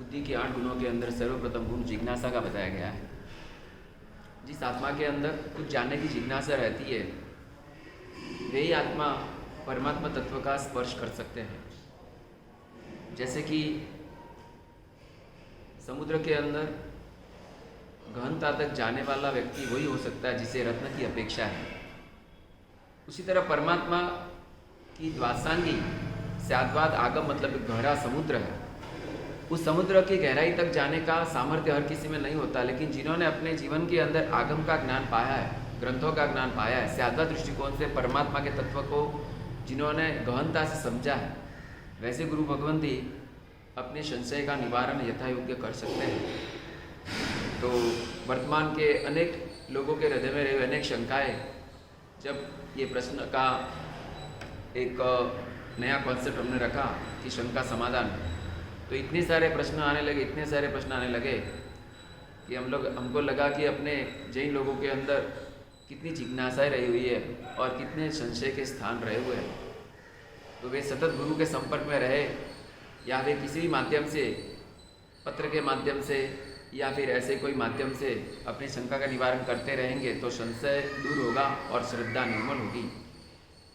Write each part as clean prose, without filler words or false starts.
बुद्धि के 8 गुणों के अंदर सर्वप्रथम गुण जिज्ञासा का बताया गया है। जिस आत्मा के अंदर कुछ जानने की जिज्ञासा रहती है वही आत्मा परमात्मा तत्व का स्पर्श कर सकते हैं। जैसे कि समुद्र के अंदर गहनता तक जाने वाला व्यक्ति वही हो सकता है जिसे रत्न की अपेक्षा है। उसी तरह परमात्मा की द्वासांगी स्याद्वाद आगम मतलब एक गहरा समुद्र है। उस समुद्र की गहराई तक जाने का सामर्थ्य हर किसी में नहीं होता, लेकिन जिन्होंने अपने जीवन के अंदर आगम का ज्ञान पाया है, ग्रंथों का ज्ञान पाया है, स्याद्वाद दृष्टिकोण से परमात्मा के तत्व को जिन्होंने गहनता से समझा है, वैसे गुरु भगवंती अपने संशय का निवारण यथा योग्य कर सकते हैं। तो वर्तमान के अनेक लोगों के हृदय में रहे अनेक शंकाएं, जब ये प्रश्न का एक नया कॉन्सेप्ट हमने रखा कि शंका समाधान, तो इतने सारे प्रश्न आने लगे कि हमको लगा कि अपने जैन लोगों के अंदर कितनी जिज्ञासाएं रही हुई है और कितने संशय के स्थान रहे हुए हैं। तो वे सतत गुरु के संपर्क में रहे या वे किसी भी माध्यम से, पत्र के माध्यम से या फिर ऐसे कोई माध्यम से अपनी शंका का निवारण करते रहेंगे तो संशय दूर होगा और श्रद्धा निर्मल होगी।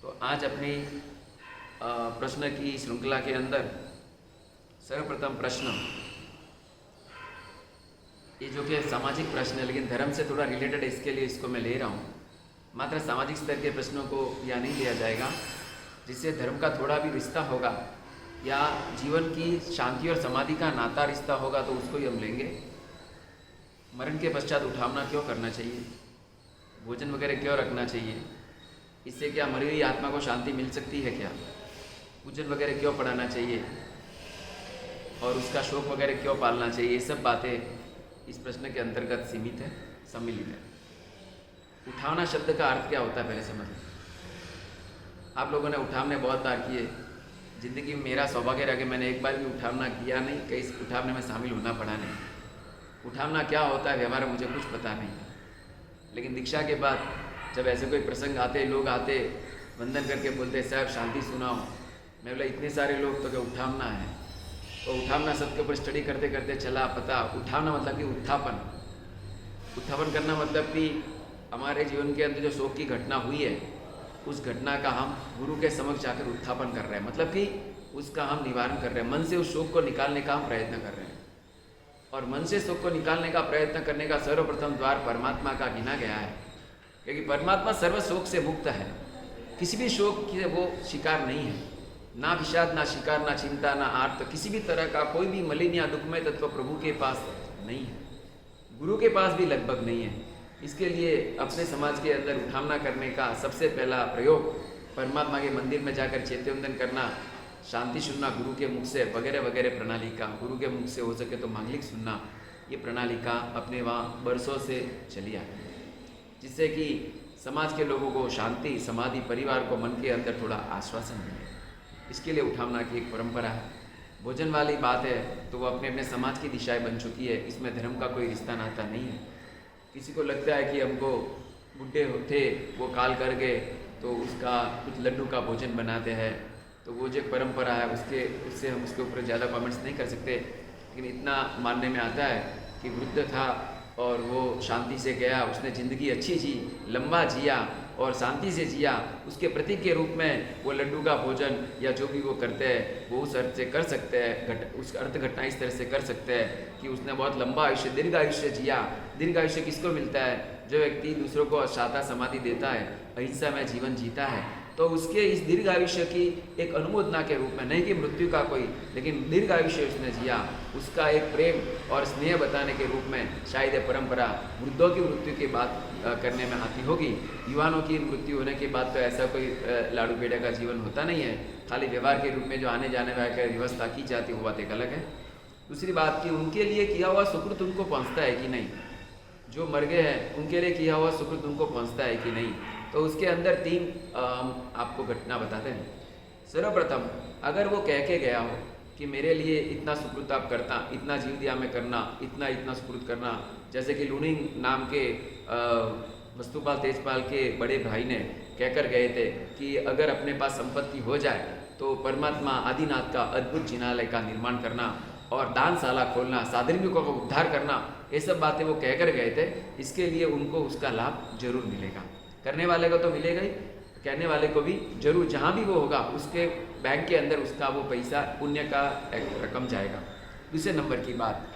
तो आज अपनी प्रश्न की श्रृंखला के अंदर सर्वप्रथम प्रश्न, ये जो कि सामाजिक प्रश्न है लेकिन धर्म से थोड़ा रिलेटेड है, इसके लिए इसको मैं ले रहा हूँ। मात्र सामाजिक स्तर के प्रश्नों को यहाँ नहीं लिया जाएगा, जिससे धर्म का थोड़ा भी रिश्ता होगा या जीवन की शांति और समाधि का नाता रिश्ता होगा तो उसको ही हम लेंगे। मरण के पश्चात उठावना क्यों करना चाहिए, भोजन वगैरह क्यों रखना चाहिए, इससे क्या मरी हुई आत्मा को शांति मिल सकती है, क्या पूजन वगैरह क्यों पढ़ाना चाहिए और उसका शोक वगैरह क्यों पालना चाहिए, ये सब बातें इस प्रश्न के अंतर्गत सीमित है, सम्मिलित है। उठावना शब्द का अर्थ क्या होता है पहले समझ। आप लोगों ने उठावने बहुत बार किए, जिंदगी में मेरा सौभाग्य रहा कि मैंने एक बार भी उठावना किया नहीं, कहीं उठावने में शामिल होना पड़ा नहीं। उठावना क्या होता है व्यवहार मुझे कुछ पता नहीं, लेकिन दीक्षा के बाद जब ऐसे कोई प्रसंग आते, लोग आते वंदन करके बोलते साहब शांति सुनाओ, मैं बोला इतने सारे लोग तो क्या उठावना है। तो उठावना शब्द के ऊपर स्टडी करते करते चला पता, उठावना मतलब कि उत्थापन करना मतलब कि हमारे जीवन के अंदर जो शोक की घटना हुई है उस घटना का हम गुरु के समक्ष जाकर उत्थापन कर रहे हैं, मतलब कि उसका हम निवारण कर रहे हैं, मन से उस शोक को निकालने का हम प्रयत्न कर रहे हैं। और मन से शोक को निकालने का प्रयत्न करने का सर्वप्रथम द्वार परमात्मा का गिना गया है, क्योंकि परमात्मा सर्व शोक से मुक्त है, किसी भी शोक के वो शिकार नहीं है, ना विषाद, ना शिकार, ना चिंता, ना आर्त, किसी भी तरह का कोई भी मलिन या दुखमय तत्व प्रभु के पास नहीं है, गुरु के पास भी लगभग नहीं है। इसके लिए अपने समाज के अंदर उठावना करने का सबसे पहला प्रयोग परमात्मा के मंदिर में जाकर चैत्यवंदन करना, शांति सुनना गुरु के मुख से वगैरह वगैरह प्रणाली का, गुरु के मुख से हो सके तो मांगलिक सुनना, ये प्रणाली का अपने वहाँ बरसों से चली आ रही है, जिससे कि समाज के लोगों को शांति, समाधि, परिवार को मन के अंदर थोड़ा आश्वासन मिले। इसके लिए उठावना की एक परंपरा है। भोजन वाली बात है तो वो अपने अपने समाज की दिशाएं बन चुकी है, इसमें धर्म का कोई रिश्ता नाता नहीं है। किसी को लगता है कि हमको बुढ़े थे वो काल कर गए तो उसका कुछ लड्डू का भोजन बनाते हैं, तो वो जो परंपरा है उससे हम उसके ऊपर ज़्यादा कमेंट्स नहीं कर सकते, लेकिन इतना मानने में आता है कि वृद्ध था और वो शांति से गया, उसने ज़िंदगी अच्छी जी, लंबा जिया और शांति से जिया, उसके प्रतीक के रूप में वो लड्डू का भोजन या जो भी वो करते हैं वो उस अर्थ से कर सकते हैं, उस अर्थ घटना इस तरह से कर सकते हैं कि उसने बहुत लंबा आयुष्य, दीर्घ आयुष्य जिया। दीर्घ आयुष्य किसको मिलता है? जो व्यक्ति दूसरों को शांता समाधि देता है, अहिंसा में जीवन जीता है, तो उसके इस दीर्घ आयुष्य की एक अनुमोदना के रूप में, नहीं कि मृत्यु का कोई, लेकिन दीर्घ आयुष्य उसने जिया, उसका एक प्रेम और स्नेह बताने के रूप में शायद ये परंपरा वृद्धों की मृत्यु की बात करने में आती होगी। युवानों की मृत्यु होने के बाद तो ऐसा कोई लाड़ू पेड़े का जीवन होता नहीं है, खाली व्यवहार के रूप में जो आने जाने वाले व्यवस्था की जाती है वो बात एक अलग है। दूसरी बात कि उनके लिए किया हुआ सुकृत उनको पहुँचता है कि नहीं, जो मर गए हैं उनके लिए किया हुआ सुकृत उनको पहुँचता है कि नहीं। तो उसके अंदर 3 आपको घटना बताते हैं। सर्वप्रथम अगर वो कह के गया हो कि मेरे लिए इतना सुकृत आप करता, इतना जीव दिया में करना, इतना सुकृत करना, जैसे कि लुनिंग नाम के वस्तुपाल तेजपाल के बड़े भाई ने कहकर गए थे कि अगर अपने पास संपत्ति हो जाए तो परमात्मा आदिनाथ का अद्भुत जिनालय का निर्माण करना, और दानशाला खोलना, साधर्मियों का उद्धार करना, ये सब बातें वो कहकर गए थे। इसके लिए उनको उसका लाभ जरूर मिलेगा। करने वाले को तो मिलेगा ही, कहने वाले को भी जरूर, जहाँ भी वो होगा उसके बैंक के अंदर उसका वो पैसा पुण्य का एक रकम जाएगा। दूसरे नंबर की बात,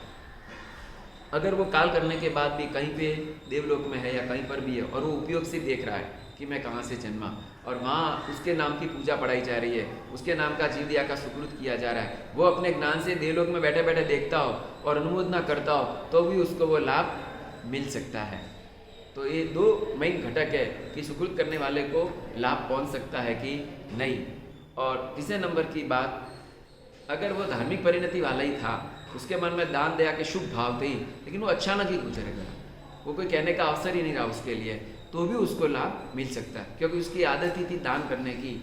अगर वो काल करने के बाद भी कहीं पे देवलोक में है या कहीं पर भी है और वो उपयोग से देख रहा है कि मैं कहाँ से जन्मा, और वहाँ उसके नाम की पूजा पढ़ाई जा रही है, उसके नाम का जीवदया का सुकृत किया जा रहा है, वो अपने ज्ञान से देवलोक में बैठे बैठे देखता हो और अनुमोदना करता हो, तो भी उसको वो लाभ मिल सकता है। तो ये दो मेन घटक है कि सुकृत करने वाले को लाभ पहुँच सकता है कि नहीं। और तीसरे नंबर की बात, अगर वो धार्मिक परिणति वाला ही था, उसके मन में दान दया के शुभ भाव थे, लेकिन वो अचानक ही गुजर गया, वो कोई कहने का अवसर ही नहीं रहा उसके लिए, तो भी उसको लाभ मिल सकता है, क्योंकि उसकी आदत ही थी दान करने की,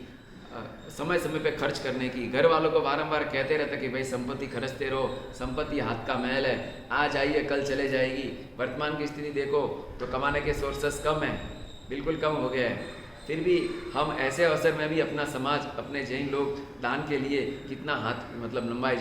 समय समय पे खर्च करने की। घर वालों को बारंबार कहते रहते कि भाई संपत्ति खर्चते रहो, संपत्ति हाथ का महल है, आज आई है कल चले जाएगी। वर्तमान की स्थिति देखो तो कमाने के सोर्सेस कम है, बिल्कुल कम हो गया है, फिर भी हम ऐसे अवसर में भी अपना समाज, अपने जैन लोग दान के लिए कितना हाथ मतलब लंबाए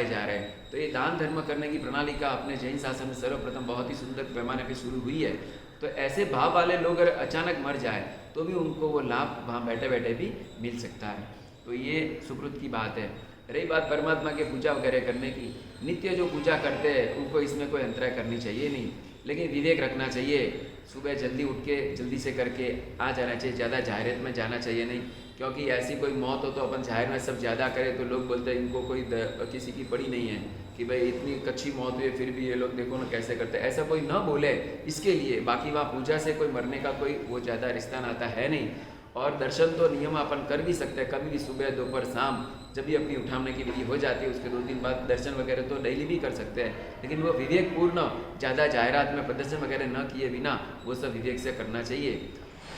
जा रहे हैं। तो ये दान धर्म करने की प्रणाली का अपने जैन शासन में सर्वप्रथम बहुत ही सुंदर पैमाने पे शुरू हुई है। तो ऐसे भाव वाले लोग अगर अचानक मर जाए तो भी उनको वो लाभ वहाँ बैठे बैठे भी मिल सकता है। तो ये सुकृत की बात है। रही बात परमात्मा के पूजा वगैरह करने की, नित्य जो पूजा करते हैं उनको इसमें कोई अंतराय करनी चाहिए नहीं, लेकिन विवेक रखना चाहिए। सुबह जल्दी उठ के जल्दी से करके आ जाना चाहिए, ज़्यादा जाहिरत में जाना चाहिए नहीं, क्योंकि ऐसी कोई मौत हो तो अपन जाहिर में सब ज़्यादा करें तो लोग बोलते हैं इनको कोई किसी की पड़ी नहीं है कि भाई इतनी कच्ची मौत हुई है फिर भी ये लोग देखो ना कैसे करते हैं, ऐसा कोई ना बोले इसके लिए। बाकी वहाँ पूजा से कोई मरने का कोई वो ज़्यादा रिश्ता नाता है नहीं। और दर्शन तो नियम अपन कर भी सकते हैं, कभी भी सुबह दोपहर शाम जब भी अपनी उठाने की विधि हो जाती है उसके 2 दिन बाद दर्शन वगैरह तो डेली भी कर सकते हैं, लेकिन वो विवेकपूर्ण, ज़्यादा जाहिरात में प्रदर्शन वगैरह न किए बिना वो सब विवेक से करना चाहिए।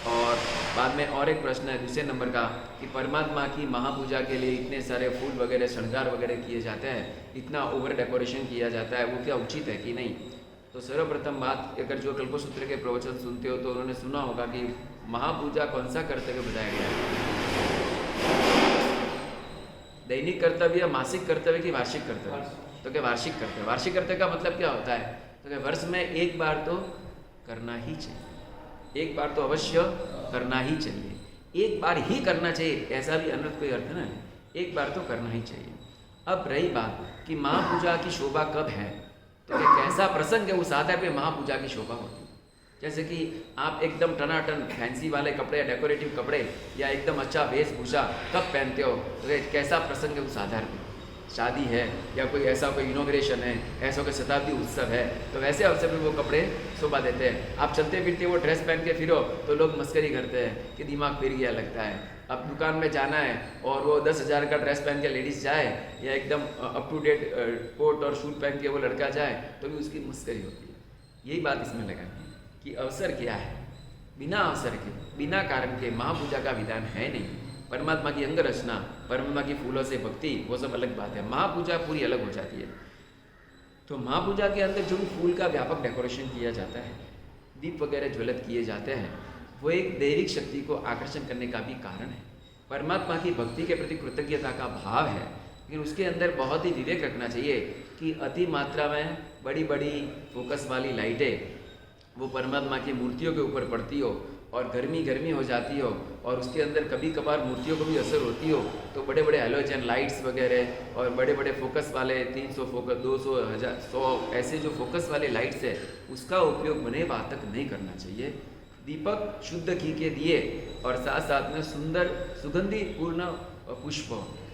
और बाद में और एक प्रश्न है दूसरे नंबर का कि परमात्मा की महापूजा के लिए इतने सारे फूल वगैरह श्रृंगार वगैरह किए जाते हैं, इतना ओवर डेकोरेशन किया जाता है, वो क्या उचित है कि नहीं। तो सर्वप्रथम बात, अगर जो कल्पसूत्र के प्रवचन सुनते हो तो उन्होंने सुना होगा कि महापूजा कौन सा कर्तव्य बताया गया है, दैनिक कर्तव्य, मासिक कर्तव्य की वार्षिक कर्तव्य। तो क्या वार्षिक कर्तव्य, वार्षिक कर्तव्य का मतलब क्या होता है, तो क्या वर्ष में एक बार तो करना ही चाहिए, एक बार तो अवश्य करना ही चाहिए, एक बार ही करना चाहिए, ऐसा भी अनर्थ कोई अर्थ ना है, एक बार तो करना ही चाहिए। अब रही बात कि महापूजा की शोभा कब है, तो क्या कैसा प्रसंग है उस आधार पे महापूजा की शोभा होती है। जैसे कि आप एकदम टनाटन फैंसी वाले कपड़े, डेकोरेटिव कपड़े या एकदम अच्छा वेशभूषा कब पहनते हो, तो कैसा प्रसंग है उस आधार पे, शादी है या कोई ऐसा कोई इनॉग्रेशन है, ऐसा कोई शताब्दी उत्सव है, तो वैसे अवसर में वो कपड़े शोभा देते हैं। आप चलते फिरते वो ड्रेस पहन के फिरो तो लोग मस्करी करते हैं कि दिमाग फिर गया लगता है। अब दुकान में जाना है और वो 10,000 का ड्रेस पहन के लेडीज़ जाए या एकदम अप टू डेट कोट और शूट पहन के वो लड़का जाए तो भी उसकी मस्करी होती है। यही बात इसमें लगानी है कि अवसर क्या है, बिना अवसर के, बिना कारण के महापूजा का विधान है नहीं। परमात्मा की अंग रचना, परमात्मा की फूलों से भक्ति, वो सब अलग बात है, महापूजा पूरी अलग हो जाती है। तो महापूजा के अंदर जो भी फूल का व्यापक डेकोरेशन किया जाता है, दीप वगैरह ज्वलित किए जाते हैं, वो एक दैविक शक्ति को आकर्षण करने का भी कारण है, परमात्मा की भक्ति के प्रति कृतज्ञता का भाव है। लेकिन उसके अंदर बहुत ही विवेक रखना चाहिए कि अति मात्रा में बड़ी बड़ी फोकस वाली लाइटें वो परमात्मा की मूर्तियों के ऊपर पड़ती हो और गर्मी हो जाती हो और उसके अंदर कभी कभार मूर्तियों को भी असर होती हो, तो बड़े बड़े हेलोजन लाइट्स वगैरह और बड़े बड़े फोकस वाले 300 फोकस, 200, 1000, 100 ऐसे जो फोकस वाले लाइट्स है उसका उपयोग बने बात तक नहीं करना चाहिए। दीपक शुद्ध घी के दिए और साथ साथ में सुंदर सुगंधि पूर्ण पुष्प,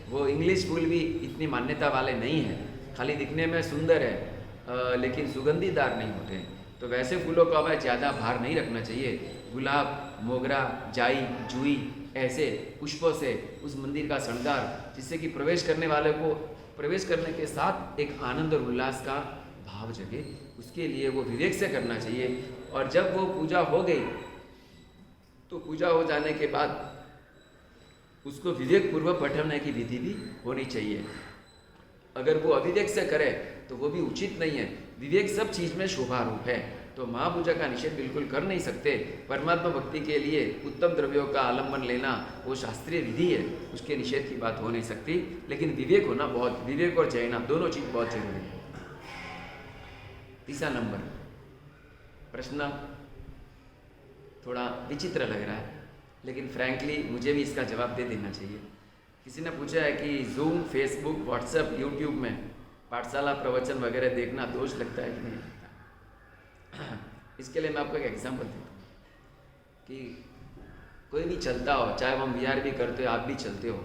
वो इंग्लिश फूल भी इतनी मान्यता वाले नहीं हैं, खाली दिखने में सुंदर है लेकिन सुगंधीदार नहीं होते। तो वैसे फूलों का हमें ज़्यादा भार नहीं रखना चाहिए। गुलाब, मोगरा, जाई, जुई ऐसे पुष्पों से उस मंदिर का श्रृंगार, जिससे कि प्रवेश करने वाले को प्रवेश करने के साथ एक आनंद और उल्लास का भाव जगे, उसके लिए वो विवेक से करना चाहिए। और जब वो पूजा हो गई तो पूजा हो जाने के बाद उसको विवेक पूर्वक बैठने की विधि भी होनी चाहिए। अगर वो अविवेक से करे तो वो भी उचित नहीं है। विवेक सब चीज़ में शोभा रूप है। तो महापूजा का निषेध बिल्कुल कर नहीं सकते। परमात्मा भक्ति के लिए उत्तम द्रव्यों का आलम्बन लेना वो शास्त्रीय विधि है, उसके निषेध की बात हो नहीं सकती। लेकिन विवेक होना बहुत, विवेक और चयना दोनों चीज़ बहुत जरूरी है। तीसरा नंबर प्रश्न थोड़ा विचित्र लग रहा है, लेकिन फ्रैंकली मुझे भी इसका जवाब दे देना चाहिए। किसी ने पूछा है कि जूम, फेसबुक, व्हाट्सएप, यूट्यूब में पाठशाला प्रवचन वगैरह देखना दोष लगता है कि नहीं लगता। इसके लिए मैं आपको एक एग्जांपल देता हूँ कि कोई भी चलता हो, चाहे हम विहार भी करते हो, आप भी चलते हो,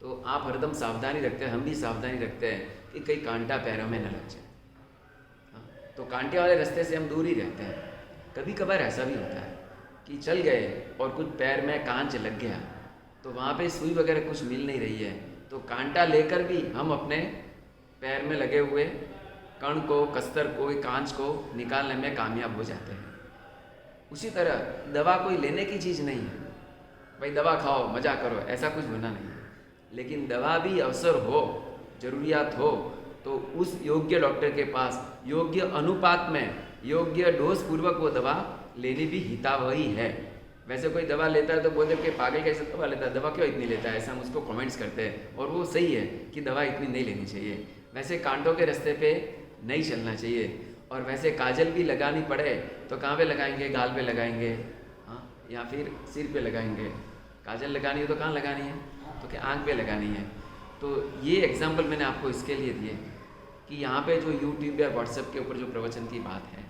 तो आप हरदम सावधानी रखते हैं, हम भी सावधानी रखते हैं कि कहीं कांटा पैरों में न लग जाए। तो कांटे वाले रास्ते से हम दूर ही रहते हैं। कभी कभार ऐसा भी होता है कि चल गए और कुछ पैर में कांच लग गया, तो वहाँ पे सुई वगैरह कुछ मिल नहीं रही है, तो कांटा लेकर भी हम अपने पैर में लगे हुए कण को, कस्तर को, कांच को निकालने में कामयाब हो जाते हैं। उसी तरह दवा कोई लेने की चीज़ नहीं है, भाई दवा खाओ मज़ा करो, ऐसा कुछ होना नहीं है। लेकिन दवा भी अवसर हो, ज़रूरियात हो, तो उस योग्य डॉक्टर के पास योग्य अनुपात में, योग्य डोज पूर्वक वो दवा लेनी भी हितावही है। वैसे कोई दवा लेता है तो बोलते कि पागल कैसे दवा लेता है, दवा क्यों इतनी लेता है, ऐसा हम उसको कमेंट्स करते हैं, और वो सही है कि दवा इतनी नहीं लेनी चाहिए। वैसे कांटों के रास्ते पे नहीं चलना चाहिए। और वैसे काजल भी लगानी पड़े तो कहाँ पे लगाएंगे, गाल पे लगाएंगे, हाँ, या फिर सिर पे लगाएंगे। काजल लगानी हो तो कहाँ लगानी है, तो क्या आँख पे लगानी है। तो ये एग्जाम्पल मैंने आपको इसके लिए दिए कि यहाँ पे जो यूट्यूब या व्हाट्सएप के ऊपर जो प्रवचन की बात है,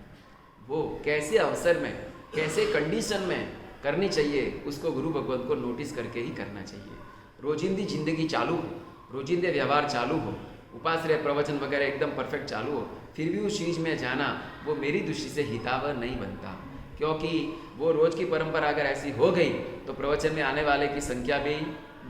वो कैसे अवसर में, कैसे कंडीशन में करनी चाहिए, उसको गुरु भगवंत को नोटिस करके ही करना चाहिए। रोजिंदी जिंदगी चालू हो, रोजिंदे व्यवहार चालू हो, उपाश्रय प्रवचन वगैरह एकदम परफेक्ट चालू हो, फिर भी उस चीज़ में जाना वो मेरी दृष्टि से हितावह नहीं बनता। क्योंकि वो रोज़ की परंपरा अगर ऐसी हो गई तो प्रवचन में आने वाले की संख्या भी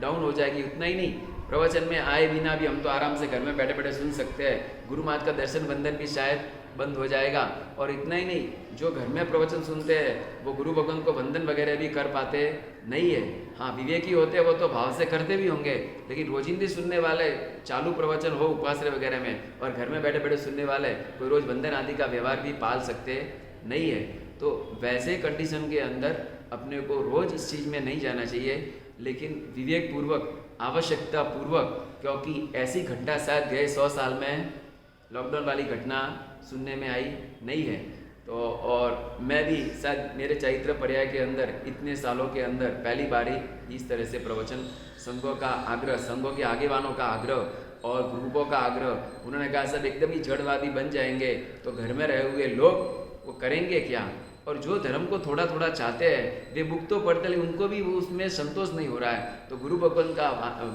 डाउन हो जाएगी। उतना ही नहीं, प्रवचन में आए बिना भी हम तो आराम से घर में बैठे बैठे सुन सकते हैं। गुरु महाराज का दर्शन बंधन भी शायद बंद हो जाएगा। और इतना ही नहीं, जो घर में प्रवचन सुनते हैं वो गुरु भगवान को वंदन वगैरह भी कर पाते नहीं है। हाँ, विवेकी होते हैं वो तो भाव से करते भी होंगे, लेकिन रोजिंदी सुनने वाले, चालू प्रवचन हो उपाश्रय वगैरह में, और घर में बैठे बैठे सुनने वाले कोई रोज़ वंदन आदि का व्यवहार भी पाल सकते नहीं है। तो वैसे कंडीशन के अंदर अपने को रोज़ इस चीज़ में नहीं जाना चाहिए, लेकिन विवेक पूर्वक, आवश्यकता पूर्वक, क्योंकि ऐसी घटना शायद गए 100 साल में लॉकडाउन वाली घटना सुनने में आई नहीं है। तो और मैं भी शायद मेरे चैत्र पर्याय के अंदर इतने सालों के अंदर पहली बारी इस तरह से प्रवचन, संघों का आग्रह, संघों के आगेवानों का आग्रह और ग्रुपों का आग्रह, उन्होंने कहा सब एकदम ही जड़वादी बन जाएंगे तो घर में रहे हुए लोग वो करेंगे क्या। और जो धर्म को थोड़ा थोड़ा चाहते हैं वे बुक तो पढ़ते, लेकिन उनको भी वो उसमें संतोष नहीं हो रहा है। तो गुरु भगवान का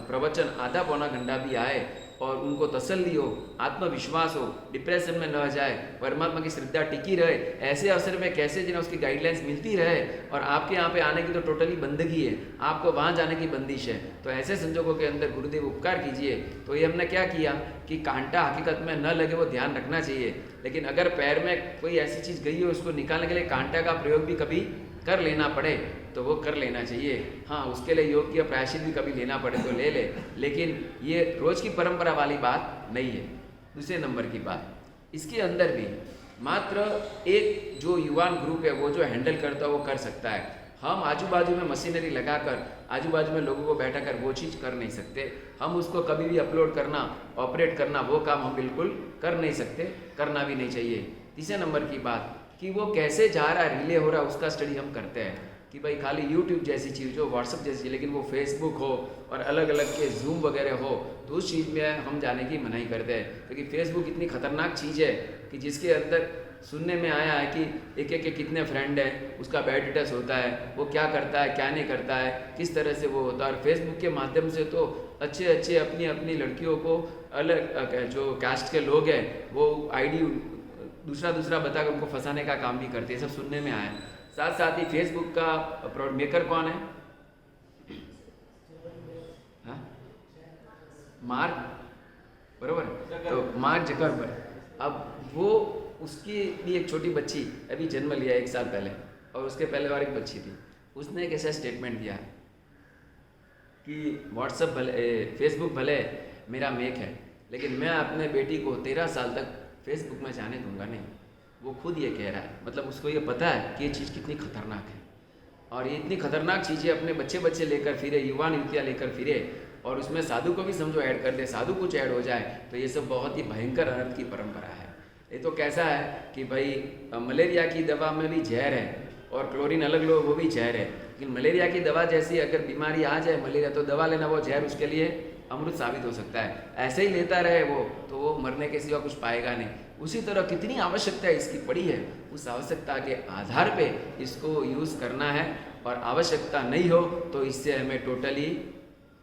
प्रवचन आधा पौना घंटा भी आए और उनको तसल्ली हो, आत्मविश्वास हो, डिप्रेशन में न जाए, परमात्मा की श्रद्धा टिकी रहे, ऐसे अवसर में कैसे जिन्हें उसकी गाइडलाइंस मिलती रहे। और आपके यहाँ पे आने की तो टोटली बंदगी है, आपको वहाँ जाने की बंदिश है। तो ऐसे संजोगों के अंदर गुरुदेव उपकार कीजिए। तो ये हमने क्या किया कि कांटा हकीकत में न लगे वो ध्यान रखना चाहिए, लेकिन अगर पैर में कोई ऐसी चीज़ गई हो उसको निकालने के लिए कांटा का प्रयोग भी कभी कर लेना पड़े तो वो कर लेना चाहिए। हाँ, उसके लिए योग्य प्रायश्चित भी कभी लेना पड़े तो ले ले, लेकिन ये रोज़ की परंपरा वाली बात नहीं है। दूसरे नंबर की बात, इसके अंदर भी मात्र एक जो युवान ग्रुप है वो जो हैंडल करता है वो कर सकता है। हम आजू बाजू में मशीनरी लगाकर आजू बाजू में लोगों को बैठा कर वो चीज़ कर नहीं सकते। हम उसको कभी भी अपलोड करना, ऑपरेट करना, वो काम हम बिल्कुल कर नहीं सकते, करना भी नहीं चाहिए। तीसरे नंबर की बात कि वो कैसे जा रहा है, रिले हो रहा है, उसका स्टडी हम करते हैं कि भाई खाली यूट्यूब जैसी चीज़ हो, व्हाट्सअप जैसी चीज़, लेकिन वो फेसबुक हो और अलग अलग के जूम वगैरह हो तो उस चीज़ में हम जाने की मनाही करते हैं। क्योंकि फेसबुक इतनी खतरनाक चीज़ है कि जिसके अंदर सुनने में आया है कि एक एक के कितने फ्रेंड है, उसका बायोडाटा होता है, वो क्या करता है क्या नहीं करता है, किस तरह से वो होता है। और फेसबुक के माध्यम से तो अच्छे अच्छे अपनी अपनी लड़कियों को अलग जो कास्ट के लोग हैं वो आईडी दूसरा बताकर उनको फंसाने का काम भी करते हैं, सब सुनने में आया। साथ साथ ही फेसबुक का प्रोडक्ट मेकर कौन है? हाँ? मार्क, बरोबर। तो मार्क जकरबर्ग, अब वो उसकी भी एक छोटी बच्ची अभी जन्म लिया 1 साल पहले, और उसके पहले और एक बच्ची थी। उसने एक ऐसा स्टेटमेंट दिया कि व्हाट्सअप भले, फेसबुक भले मेरा मेक है, लेकिन मैं अपने बेटी को 13 साल तक फेसबुक में जाने दूंगा नहीं। वो खुद ये कह रहा है, मतलब उसको ये पता है कि ये चीज़ कितनी खतरनाक है, और ये इतनी खतरनाक चीज़ें अपने बच्चे बच्चे लेकर फिरे, युवा युवतियाँ लेकर फिरे, और उसमें साधु को भी समझो ऐड कर दे, साधु कुछ ऐड हो जाए, तो ये सब बहुत ही भयंकर अनर्थ की परंपरा है। ये तो कैसा है कि भाई मलेरिया की दवा में भी जहर है और क्लोरीन अलग लो वो भी जहर है, लेकिन मलेरिया की दवा जैसी अगर बीमारी आ जाए मलेरिया, तो दवा लेना वो जहर उसके लिए अमृत साबित हो सकता है। ऐसे ही लेता रहे वो, तो वो मरने के सिवा कुछ पाएगा नहीं। उसी तरह कितनी आवश्यकता इसकी पड़ी है, उस आवश्यकता के आधार पे इसको यूज़ करना है, और आवश्यकता नहीं हो तो इससे हमें टोटली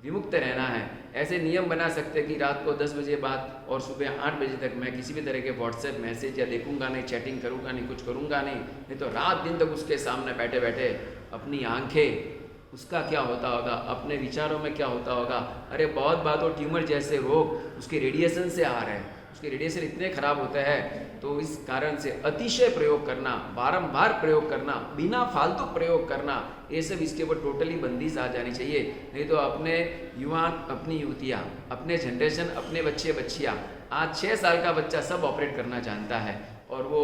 विमुक्त रहना है। ऐसे नियम बना सकते हैं कि रात को 10 बजे बाद और सुबह 8 बजे तक मैं किसी भी तरह के व्हाट्सएप मैसेज या देखूंगा नहीं, चैटिंग करूंगा नहीं, कुछ करूंगा नहीं तो रात दिन तक उसके सामने बैठे बैठे अपनी आंखें, उसका क्या होता होगा, अपने विचारों में क्या होता होगा। अरे बहुत बात हो, ट्यूमर जैसे रोग उसके रेडिएशन से आ रहे हैं, उसके रेडिएशन इतने खराब होते हैं, तो इस कारण से अतिशय प्रयोग करना, बारंबार प्रयोग करना, बिना फालतू प्रयोग करना, ये सब इसके ऊपर टोटली बंदिश आ जानी चाहिए। नहीं तो अपने युवा, अपनी युवतियाँ, अपने जनरेशन, अपने बच्चे बच्चियाँ, आज 6 साल का बच्चा सब ऑपरेट करना जानता है, और वो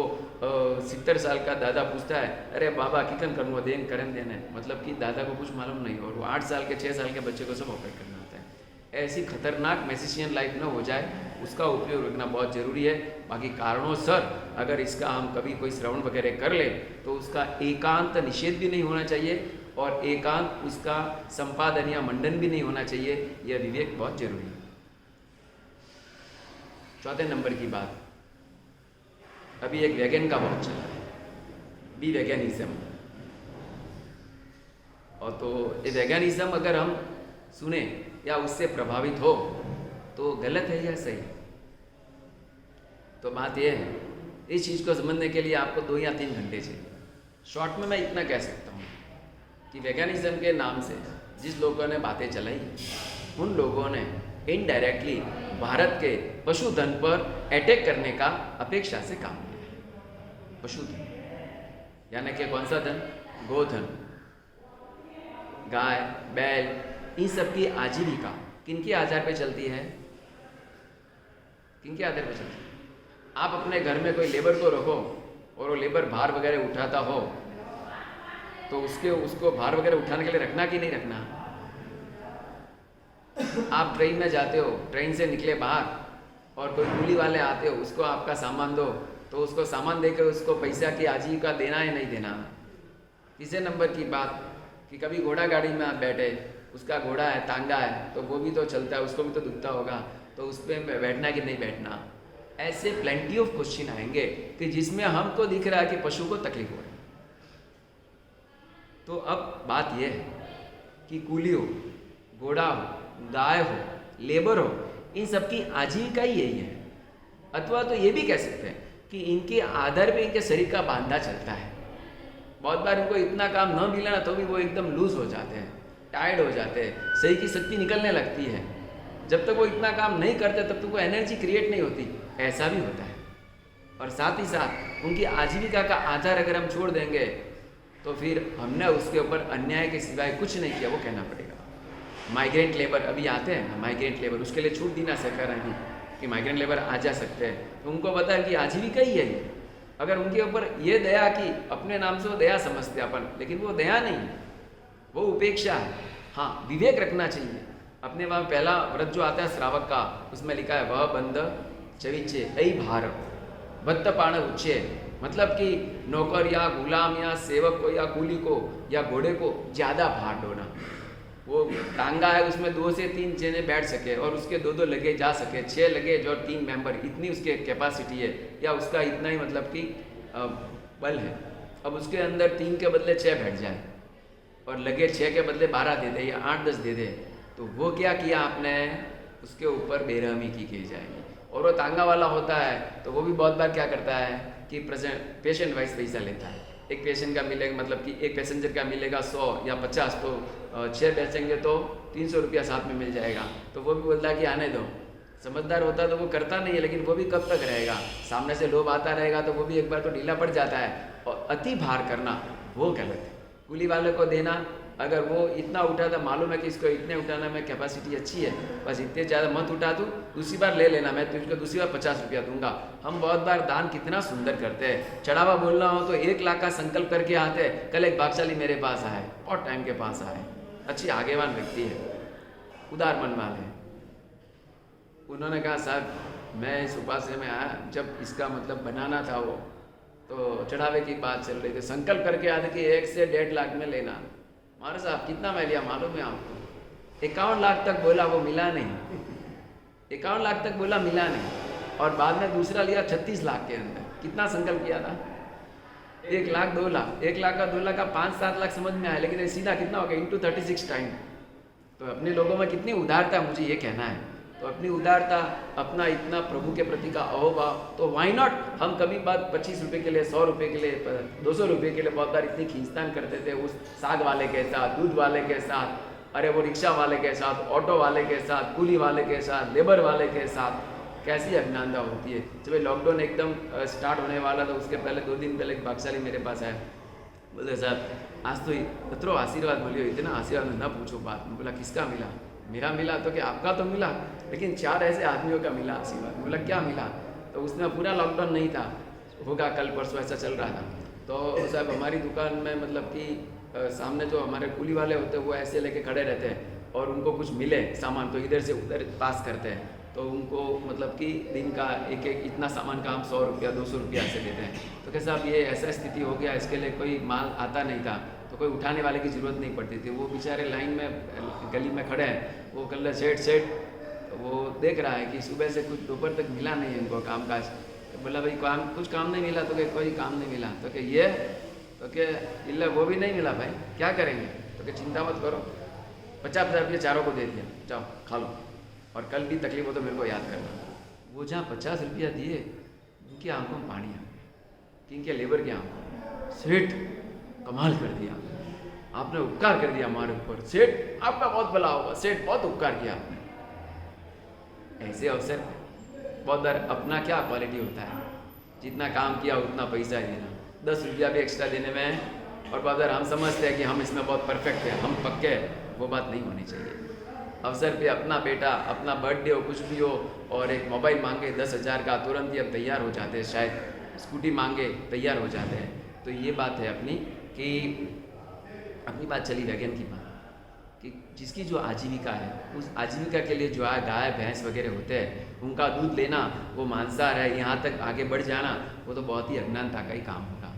70 साल का दादा पूछता है, अरे बाबा किकन करनो देन करन देने, मतलब कि दादा को कुछ मालूम नहीं, और वो 8 साल के 6 साल के बच्चे को सब ऑपरेट करना होता है। ऐसी खतरनाक मैजिशियन लाइफ न हो जाए, उसका उपयोग रखना बहुत ज़रूरी है। बाकी कारणोंसर अगर इसका हम कभी कोई श्रवण वगैरह कर ले तो उसका एकांत निषेध भी नहीं होना चाहिए, और एकांत उसका संपादन या मंडन भी नहीं होना चाहिए। यह विवेक बहुत जरूरी है। चौथे नंबर की बात, अभी एक वैगन का बहुत चला है, बी वैगनिज्म। और तो ये वैगनिज्म अगर हम सुने या उससे प्रभावित हो तो गलत है या सही? तो बात यह है, इस चीज़ को समझने के लिए आपको 2 या 3 घंटे चाहिए। शॉर्ट में मैं इतना कह सकता हूँ कि वैगनिज्म के नाम से जिस लोगों ने बातें चलाई, उन लोगों ने इनडायरेक्टली भारत के पशुधन पर अटैक करने का अपेक्षा से काम किया। पशुधन यानी कि कौन सा धन? गोधन, गाय, बैल, इन सब की आजीविका किनके आधार पे चलती है? किनके आधार पे चलती है? आप अपने घर में कोई लेबर को रखो और वो लेबर भार वगैरह उठाता हो, तो उसको भार वगैरह उठाने के लिए रखना कि नहीं रखना? आप ट्रेन में जाते हो, ट्रेन से निकले बाहर और कोई कूली वाले आते हो, उसको आपका सामान दो, तो उसको सामान देकर उसको पैसा की आजीविका देना है नहीं देना? तीसरे नंबर की बात कि कभी घोड़ा गाड़ी में आप बैठे, उसका घोड़ा है, तांगा है, तो वो भी तो चलता है, उसको भी तो दुखता होगा, तो उस पर बैठना कि नहीं बैठना? ऐसे प्लेंटी ऑफ क्वेश्चन आएंगे कि जिसमें हमको दिख रहा है कि पशु को तकलीफ हो रही है। तो अब बात यह है कि कूली हो, घोड़ा हो, गाय हो, लेबर हो, इन सब की आजीविका ही यही है। अथवा तो ये भी कह सकते हैं कि इनके आधार पे इनके शरीर का बांधा चलता है। बहुत बार इनको इतना काम न मिला ना तो भी वो एकदम लूज हो जाते हैं, टायर्ड हो जाते हैं, सही की शक्ति निकलने लगती है। जब तक वो इतना काम नहीं करते तब तक वो एनर्जी क्रिएट नहीं होती, ऐसा भी होता है। और साथ ही साथ उनकी आजीविका का आधार अगर हम छोड़ देंगे तो फिर हमने उसके ऊपर अन्याय के सिवाय कुछ नहीं किया, वो कहना पड़ेगा। माइग्रेंट लेबर अभी आते हैं ना, माइग्रेंट लेबर, उसके लिए छूट दी ना सरकार है कि माइग्रेंट लेबर आ जा सकते हैं, तो उनको पता है कि आजीविका ही है। अगर उनके ऊपर ये दया की, अपने नाम से वो दया समझते अपन, लेकिन वो दया नहीं है, वो उपेक्षा है। हाँ, विवेक रखना चाहिए। अपने वहाँ पहला व्रत जो आता है श्रावक का, उसमें लिखा है वह बंद चविचे ऐ भार बत्त पाण उच्चे, मतलब कि नौकर या गुलाम या सेवक को या कूली को या घोड़े को ज़्यादा भार ढोना। वो टांगा है, उसमें 2 से 3 जने बैठ सके और उसके 2-2 लगेज जा सके, 6 लगेज और 3 मेंबर, इतनी उसके कैपेसिटी है, या उसका इतना ही मतलब कि बल है। अब उसके अंदर 3 के बदले 6 बैठ जाए और लगेज 6 के बदले 12 दे दे या 8-10 दे दे, तो वो क्या किया आपने? उसके ऊपर बेरहमी की जाएगी। और वो तांगा वाला होता है तो वो भी बहुत बार क्या करता है कि पेशेंट वाइज पैसा लेता है। एक पेशेंट का मिलेगा, मतलब कि एक पैसेंजर का मिलेगा 100 या 50, तो 6 बेचेंगे तो 300 रुपया साथ में मिल जाएगा। तो वो भी बोलता है कि आने दो। समझदार होता तो वो करता नहीं है, लेकिन वो भी कब तक रहेगा? सामने से लोभ आता रहेगा तो वो भी एक बार तो ढीला पड़ जाता है। और अति भार करना वो गलत है। कूली वाले को देना अगर वो इतना उठा था, मालूम है कि इसको इतने उठाना में कैपेसिटी अच्छी है, बस इतने ज़्यादा मत उठा तू, दूसरी बार ले लेना, मैं तुझको दूसरी बार 50 रुपया दूंगा। हम बहुत बार दान कितना सुंदर करते हैं। चढ़ावा बोलना हो तो 1 लाख का संकल्प करके आते हैं। कल एक भागशाली मेरे पास आए, बहुत टाइम के पास आए, अच्छी आगेवान व्यक्ति है, उदार मन वाले। उन्होंने कहा साहब मैं इस उपास्य में आया, जब इसका मतलब बनाना था वो तो चढ़ावे की बात चल रही थी, संकल्प करके आते कि 1 से 1.5 लाख में लेना। महाराज साहब कितना मैं लिया मालूम है आपको? 51 लाख तक बोला, वो मिला नहीं। 51 लाख तक बोला, मिला नहीं। और बाद में दूसरा लिया 36 लाख के अंदर। कितना संकल्प किया था? 1 लाख 2 लाख, 1 लाख का 2 लाख का 5-7 लाख समझ में आया, लेकिन ये सीधा कितना हो गया? Into 36 time. तो अपने लोगों में कितनी उदारता, मुझे ये कहना है। तो अपनी उदारता, अपना इतना प्रभु के प्रति का अहोभाव, तो वाई नॉट हम कभी बात 25 रुपये के लिए, 100 रुपये के लिए, 200 रुपये के लिए बहुत बार इतनी खींचतान करते थे उस साग वाले के साथ, दूध वाले के साथ, अरे वो रिक्शा वाले के साथ, ऑटो वाले के साथ, कूली वाले के साथ, लेबर वाले के साथ। कैसी अभिनंदन होती है। जब लॉकडाउन एकदम स्टार्ट होने वाला था, उसके पहले 2 दिन पहले एक भागशाली मेरे पास आया, बोले साहब आज तो इतना आशीर्वाद बोलियो, इतना आशीर्वाद न पूछो बात। मैं बोला किसका मिला? मेरा मिला तो कि आपका तो मिला, लेकिन 4 ऐसे आदमियों का मिला आशीर्वाद। बोला क्या मिला? तो उसमें पूरा लॉकडाउन नहीं था, होगा कल परसों ऐसा चल रहा था। तो साहब हमारी दुकान में मतलब कि सामने जो हमारे कूली वाले होते हैं वो ऐसे लेके खड़े रहते हैं और उनको कुछ मिले सामान तो इधर से उधर पास करते हैं। तो उनको मतलब कि दिन का एक इतना सामान का हम 100 रुपया 200 रुपया से देते हैं। तो क्या साहब ये ऐसा स्थिति हो गया, इसके लिए कोई माल आता नहीं था, तो कोई उठाने वाले की ज़रूरत नहीं पड़ती थी। वो बेचारे लाइन में गली में खड़े हैं, वो कल सेठ वो देख रहा है कि सुबह से कुछ दोपहर तक मिला नहीं है इनको काम काज। तो बोला भाई कुछ काम नहीं मिला? तो क्या कोई काम नहीं मिला? तो क्या ये, तो क्या इल्ला वो भी नहीं मिला भाई, क्या करेंगे? तो क्या चिंता मत करो, 50,000 रुपये चारों को दे दिया, जाओ खा लो, और कल भी तकलीफ हो तो मेरे को याद करना। वो जहाँ 50 रुपया दिए, उनकी आंखों में पानी आ, किनके लेबर की आंखों। सेठ कमाल कर दिया, आपने उपकार कर दिया हमारे ऊपर, सेठ आपका बहुत भला होगा, सेठ बहुत उपकार किया आपने। ऐसे अवसर बहुत बार अपना क्या क्वालिटी होता है, जितना काम किया उतना पैसा ही देना, 10 रुपया भी एक्स्ट्रा देने में है। और बहुत बार हम समझते हैं कि हम इसमें बहुत परफेक्ट है, हम पक्के हैं, वो बात नहीं होनी चाहिए। अवसर पे अपना बेटा, अपना बर्थडे हो, कुछ भी हो, और एक मोबाइल मांगे 10,000 का, तुरंत ही अब तैयार हो जाते हैं, शायद स्कूटी मांगे तैयार हो जाते हैं। तो ये बात है अपनी कि अपनी बात चली वैगन की बात कि जिसकी जो आजीविका है, उस आजीविका के लिए जो गाय भैंस वगैरह होते हैं, उनका दूध लेना, वो मांसाहार है, यहाँ तक आगे बढ़ जाना, वो तो बहुत ही अज्ञानता का ही काम होगा।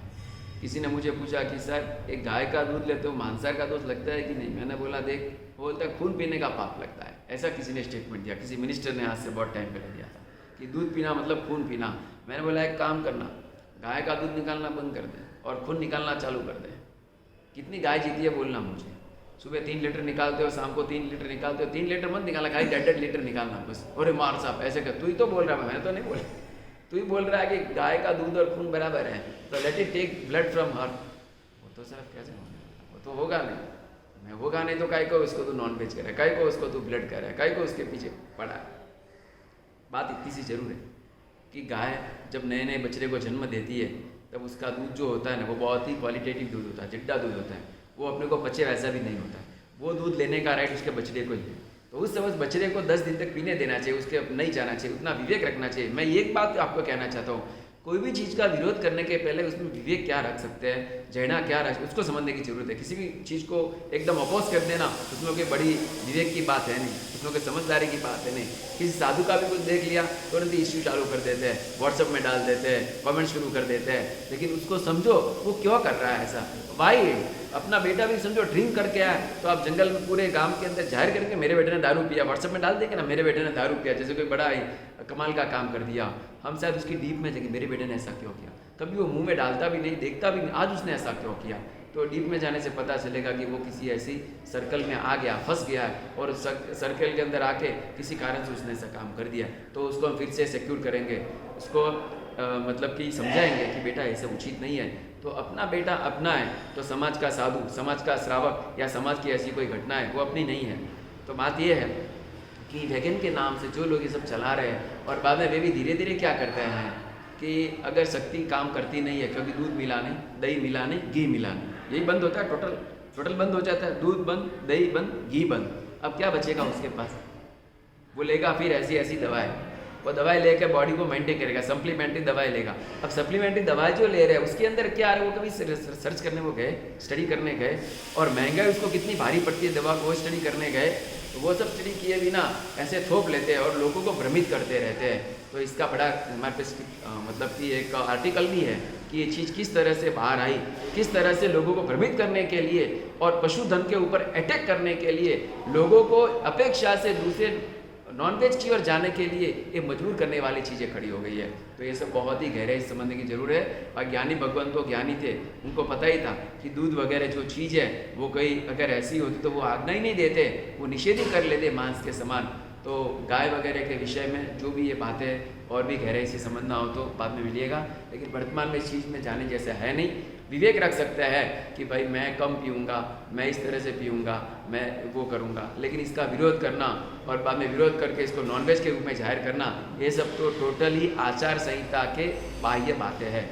किसी ने मुझे पूछा कि सर एक गाय का दूध लेते हो, मांसाहार का दूध लगता है कि नहीं? मैंने बोला देख, वो बोलता है खून पीने का पाप लगता है, ऐसा किसी ने स्टेटमेंट दिया, किसी मिनिस्टर ने आज से बहुत टाइम पहले दिया था कि दूध पीना मतलब खून पीना। मैंने बोला एक काम करना, गाय का दूध निकालना बंद कर दे और खून निकालना चालू कर दे। कितनी गाय जीती है बोलना मुझे। सुबह 3 लीटर निकालते हो, शाम को 3 लीटर निकालते हो। 3 लीटर मत निकालना, खाली 1.5 लीटर निकालना बस। अरे मार साहब ऐसे कर, तू ही तो बोल रहा है, मैं तो नहीं बोल, तू ही बोल रहा है कि गाय का दूध और खून बराबर है, तो let it take blood from her. वो तो साहब कैसे होगा, वो तो होगा नहीं। मैं होगा नहीं तो काय को इसको तू नॉन वेज करे, काय को उसको तू ब्लड करे, काय को उसके पीछे पड़ा है। बात इतनी सी जरूर है कि गाय जब नए नए बछड़े को जन्म देती है, तब उसका दूध जो होता है ना, वो बहुत ही क्वालिटेटिव दूध होता है, चिट्टा दूध होता है, वो अपने को पचे वैसा भी नहीं होता है। वो दूध लेने का राइट उसके बछड़े को ही है। तो उस समय उस बछड़े को 10 दिन तक पीने देना चाहिए, उसके नहीं जाना चाहिए, उतना विवेक रखना चाहिए। मैं एक बात आपको कहना चाहता हूँ, कोई भी चीज़ का विरोध करने के पहले उसमें विवेक क्या रख सकते हैं, जहना क्या रख, उसको समझने की जरूरत है। किसी भी चीज़ को एकदम अपोज कर देना, उसमें कोई बड़ी विवेक की बात है नहीं, उसमें कोई समझदारी की बात है नहीं। किसी साधु का भी कुछ देख लिया, तुरंत ही इश्यू चालू कर देते हैं, व्हाट्सएप में डाल देते हैं, कमेंट शुरू कर देते हैं। लेकिन उसको समझो वो क्यों कर रहा है ऐसा। भाई अपना बेटा भी समझो ड्रिंक करके आया, तो आप जंगल में पूरे गांव के अंदर जाहिर करके मेरे बेटे ने दारू पिया, व्हाट्सएप में डाल देंगे ना, मेरे बेटे ने दारू पिया, जैसे कोई बड़ा कमाल का काम कर दिया। हम शायद उसकी डीप में जाएंगे, मेरे बेटे ने ऐसा क्यों किया, कभी वो मुंह में डालता भी नहीं, देखता भी नहीं, आज उसने ऐसा क्यों किया। तो डीप में जाने से पता चलेगा कि वो किसी ऐसी सर्कल में आ गया, फंस गया है, और सर्कल के अंदर आके किसी कारण से उसने ऐसा काम कर दिया। तो उसको हम फिर से सिक्योर करेंगे, उसको मतलब कि समझाएंगे कि बेटा ऐसे उचित नहीं है। तो अपना बेटा अपना है, तो समाज का साधु, समाज का श्रावक या समाज की ऐसी कोई घटना है वो अपनी नहीं है। तो बात ये है कि वेगन के नाम से जो लोग ये सब चला रहे हैं, और बाद में वे भी धीरे धीरे क्या करते हैं कि अगर शक्ति काम करती नहीं है, क्योंकि दूध मिला नहीं, दही मिला नहीं, घी मिला नहीं, यही बंद होता है टोटल। टोटल बंद हो जाता है, दूध बंद, दही बंद, घी बंद। अब क्या बचेगा उसके पास? वो लेगा फिर ऐसी ऐसी दवाएं, वो दवाई लेकर बॉडी को मेंटेन करेगा, सप्लीमेंट्री दवाई लेगा। अब सप्लीमेंट्री दवाई जो ले रहे हैं उसके अंदर क्या आ रहा है, वो कभी सर्च करने वो गए, स्टडी करने गए? और महंगाई उसको कितनी भारी पड़ती है दवा को, स्टडी करने गए? वो सब स्टडी किए बिना ऐसे थोप लेते हैं और लोगों को भ्रमित करते रहते हैं। तो इसका बड़ा हमारे पास मतलब कि एक आर्टिकल भी है कि ये चीज़ किस तरह से बाहर आई, किस तरह से लोगों को भ्रमित करने के लिए और पशुधन के ऊपर अटैक करने के लिए, लोगों को अपेक्षा से दूसरे नॉनवेज की ओर जाने के लिए ये मजबूर करने वाली चीज़ें खड़ी हो गई है। तो ये सब बहुत ही गहराई से समझने की जरूरत है। और ज्ञानी भगवान तो ज्ञानी थे, उनको पता ही था कि दूध वगैरह जो चीज़ है वो कहीं अगर ऐसी होती तो वो आज्ञा ही नहीं देते, वो निषेध ही कर लेते मांस के समान। तो गाय वगैरह के विषय में जो भी ये बातें और भी गहराई से समझना हो तो बाद में मिलिएगा, लेकिन वर्तमान में इस चीज़ में जाने जैसा है नहीं। विवेक रख सकता है कि भाई मैं कम पीऊँगा, मैं इस तरह से पीऊँगा, मैं वो करूँगा, लेकिन इसका विरोध करना और बाद में विरोध करके इसको नॉनवेज के रूप में जाहिर करना, ये सब तो टोटली आचार संहिता के बाह्य बातें हैं।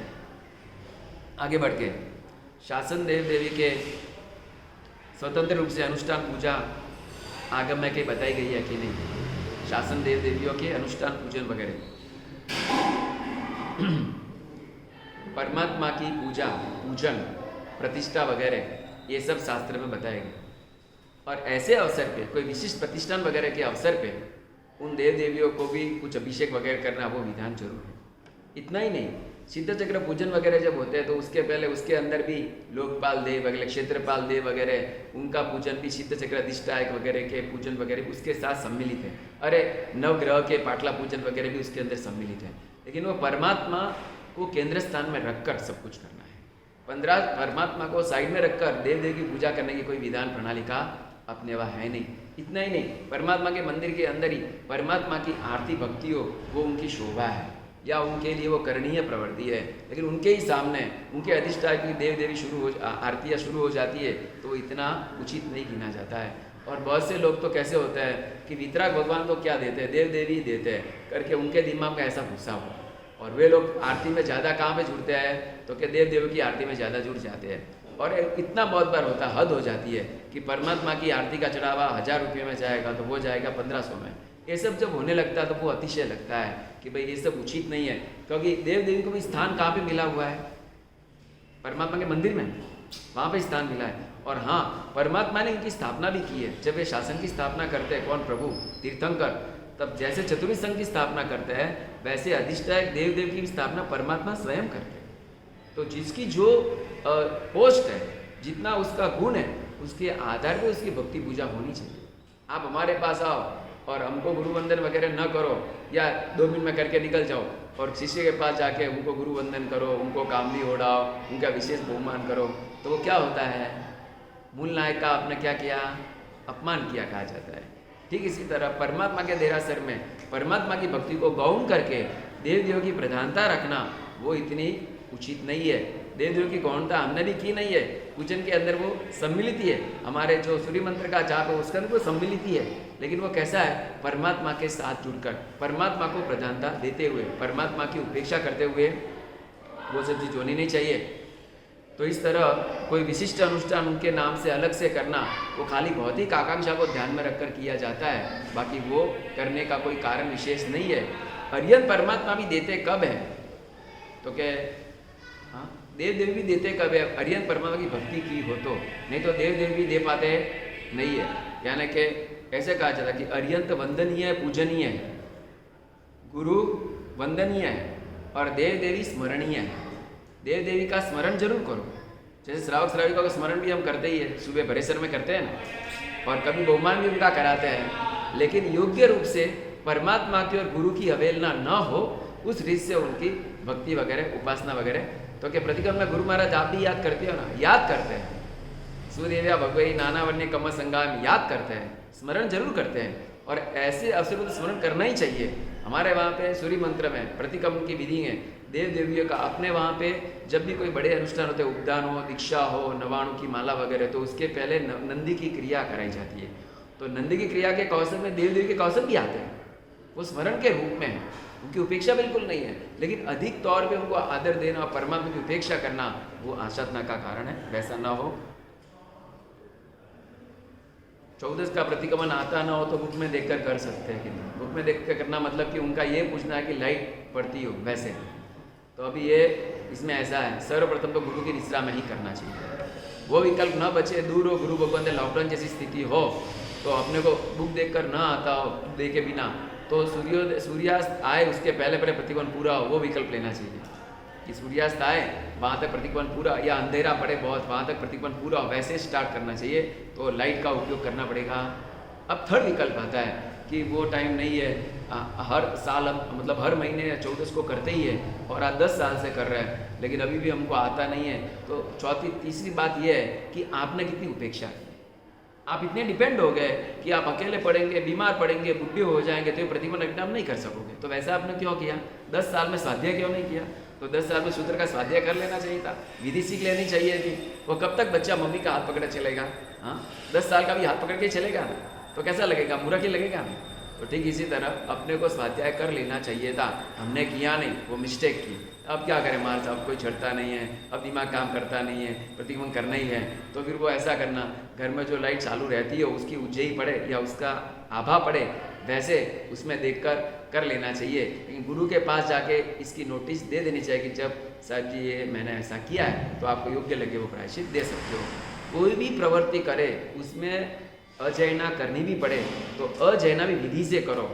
आगे बढ़ के शासन देव देवी के स्वतंत्र रूप से अनुष्ठान पूजा आगम में कहीं बताई गई है कि नहीं? शासन देव देवियों के अनुष्ठान पूजन वगैरह, परमात्मा की पूजा, पूजन, प्रतिष्ठा वगैरह, ये सब शास्त्र में बताए गए। और ऐसे अवसर पे, कोई विशिष्ट प्रतिष्ठान वगैरह के अवसर पे उन देव देवियों को भी कुछ अभिषेक वगैरह करना, वो विधान जरूर है। इतना ही नहीं, सिद्ध चक्र पूजन वगैरह जब होते हैं तो उसके पहले उसके अंदर भी लोकपाल देव वगैरह, क्षेत्रपाल देव वगैरह, उनका पूजन भी सिद्ध चक्र अधिष्ठायक वगैरह के पूजन वगैरह उसके साथ सम्मिलित है। अरे नवग्रह के पाटला पूजन वगैरह भी उसके अंदर सम्मिलित है। लेकिन वो परमात्मा को केंद्र स्थान में रखकर सब कुछ करना है। 15 परमात्मा को साइड में रखकर देव देव की पूजा करने की कोई विधान प्रणाली का अपने वह है नहीं। इतना ही नहीं, परमात्मा के मंदिर के अंदर ही परमात्मा की आरती भक्ति हो, वो उनकी शोभा है या उनके लिए वो करणीय प्रवृत्ति है। लेकिन उनके ही सामने उनके अधिष्ठान की देव देवी आरतियाँ शुरू हो जाती है तो वो इतना उचित नहीं गिना जाता है। और बहुत से लोग तो कैसे होता है कि वितराग भगवान तो क्या देते हैं, देव देवी देते हैं करके उनके दिमाग में ऐसा घुसा हुआ, और वे लोग आरती में ज़्यादा कहाँ पे जुड़ते हैं तो क्या देव देवी की आरती में ज़्यादा जुड़ जाते हैं। और इतना बहुत बार होता, हद हो जाती है कि परमात्मा की आरती का चढ़ावा 1000 रुपये में जाएगा तो वो जाएगा 1500 में। ये सब जब होने लगता है तो वो अतिशय लगता है कि भाई ये सब उचित नहीं है, क्योंकि देव देवी को भी स्थान कहाँ पे मिला हुआ है? परमात्मा के मंदिर में, वहाँ पे स्थान मिला है। और हाँ, परमात्मा ने इनकी स्थापना भी की है। जब ये शासन की स्थापना करते हैं, कौन? प्रभु तीर्थंकर, तब जैसे चतुर्थ संघ की स्थापना करते हैं वैसे अधिष्ठायक देव देव की स्थापना परमात्मा स्वयं करते हैं। तो जिसकी जो पोस्ट है, जितना उसका गुण है, उसके आधार पर उसकी भक्ति पूजा होनी चाहिए। आप हमारे पास आओ और हमको गुरु वंदन वगैरह न करो या 2 मिनट में करके निकल जाओ, और शिष्य के पास जाके उनको गुरु वंदन करो, उनको कामली ओढ़ाओ, उनका विशेष बहुमान करो, तो वो क्या होता है? मूल नायक का आपने क्या किया? अपमान किया कहा जाता है। ठीक इसी तरह परमात्मा के देरासर में परमात्मा की भक्ति को गौण करके देव देव की प्रधानता रखना वो इतनी उचित नहीं है। देव देव की गौणता हमने भी की नहीं है, पूजन के अंदर वो सम्मिलित ही है। हमारे जो सूर्य मंत्र का जाप है उसके अंदर वो सम्मिलित ही है, लेकिन वो कैसा है? परमात्मा के साथ जुड़कर, परमात्मा को प्रधानता देते हुए, परमात्मा की उपेक्षा करते हुए वो सब चीज़ होनी नहीं चाहिए। तो इस तरह कोई विशिष्ट अनुष्ठान उनके नाम से अलग से करना, वो खाली भौतिक आकांक्षा को ध्यान में रखकर किया जाता है, बाकी वो करने का कोई कारण विशेष नहीं है। अर्यन परमात्मा भी देते कब है? तो क्या हाँ, देव देवी भी देते कब है? अर्यन परमात्मा की भक्ति की हो तो, नहीं तो देव देवी भी दे पाते नहीं है। यानी कि ऐसे कहा जाता है कि अर्यंत वंदनीय है, पूजनीय है, गुरु वंदनीय है और देव देवी स्मरणीय है। देव देवी का स्मरण जरूर करो, जैसे श्रावक श्राविका का स्मरण भी हम करते ही है, सुबह भरेसर में करते हैं ना, और कभी बहुमान भी उनका कराते हैं। लेकिन योग्य रूप से परमात्मा की और गुरु की अवहेलना न हो, उस रीत से उनकी भक्ति वगैरह, उपासना वगैरह। तो क्या प्रतिक्रम में गुरु महाराज आप भी याद करते हो ना? याद करते हैं। सूर्य भगवई नाना वन्य कम संगाम याद करते हैं, स्मरण जरूर करते हैं। और ऐसे अवसर को तो स्मरण करना ही चाहिए। हमारे वहाँ पे सूर्य मंत्र में प्रतिक्रम की विधि है, देव देवियों का अपने वहाँ पे जब भी कोई बड़े अनुष्ठान होते हैं, उपदान हो, दीक्षा हो, नवाणु की माला वगैरह, तो उसके पहले नंदी की क्रिया कराई जाती है। तो नंदी की क्रिया के कौशल में देव देवी के कौशल भी आते हैं, वो स्मरण के रूप में है, उनकी उपेक्षा बिल्कुल नहीं है। लेकिन अधिक तौर पे उनको आदर देना, परमात्मा की उपेक्षा करना, वो आसाधना का कारण है, वैसा ना हो। 14 का प्रतिक्रमण आता ना हो तो बुक में देखकर कर सकते हैं कि नहीं? बुक में देख कर करना मतलब कि उनका ये पूछना है कि लाइट पड़ती हो वैसे। तो अभी ये इसमें ऐसा है, सर्वप्रथम तो गुरु की निश्रा में ही करना चाहिए। वो विकल्प न बचे, दूर हो, गुरु भगवान ने लॉकडाउन जैसी स्थिति हो तो अपने को बुक देखकर ना आता हो, दे के बिना, तो सूर्यास्त आए उसके पहले पहले प्रतिक्रमण पूरा हो, वो विकल्प लेना चाहिए कि सूर्यास्त आए वहाँ तक प्रतिक्रमण पूरा, या अंधेरा पड़े बहुत वहाँ तक प्रतिक्रमण पूरा हो, वैसे स्टार्ट करना चाहिए। तो लाइट का उपयोग करना पड़ेगा। अब थर्ड विकल्प आता है कि वो टाइम नहीं है, हर साल हम मतलब हर महीने 14 को करते ही है और आज 10 साल से कर रहे हैं लेकिन अभी भी हमको आता नहीं है। तो तीसरी बात यह है कि आपने कितनी उपेक्षा की। आप इतने डिपेंड हो गए कि आप अकेले पड़ेंगे, बीमार पड़ेंगे, बुढ़े हो जाएंगे तो ये प्रतिक्रमण एग्जाम नहीं कर सकोगे। तो वैसा आपने क्यों किया? 10 साल में स्वाध्याय क्यों नहीं किया? तो 10 साल में सूत्र का स्वाध्याय कर लेना चाहिए था, विधि सीख लेनी चाहिए थी। वो कब तक बच्चा मम्मी का हाथ पकड़े चलेगा? हाँ, 10 साल का भी हाथ पकड़ के चलेगा ना, तो कैसा लगेगा? मूर्ख ही लगेगा ना। तो ठीक इसी तरह अपने को स्वाध्याय कर लेना चाहिए था, हमने किया नहीं, वो मिस्टेक की। अब क्या करें महाराज साहब, कोई छड़ता नहीं है, अब दिमाग काम करता नहीं है, प्रतिक्रमण करना ही है, तो फिर वो ऐसा करना, घर में जो लाइट चालू रहती है उसकी उज्जई पड़े या उसका आभा पड़े, वैसे उसमें देखकर कर लेना चाहिए। लेकिन गुरु के पास जाके इसकी नोटिस दे देनी चाहिए कि जब साहब जी ये मैंने ऐसा किया है तो आपको योग्य लगे वो प्रायश्चित दे सकते हो। कोई भी प्रवृत्ति करे उसमें अजयना करनी भी पड़े तो अजयना भी विधि से करो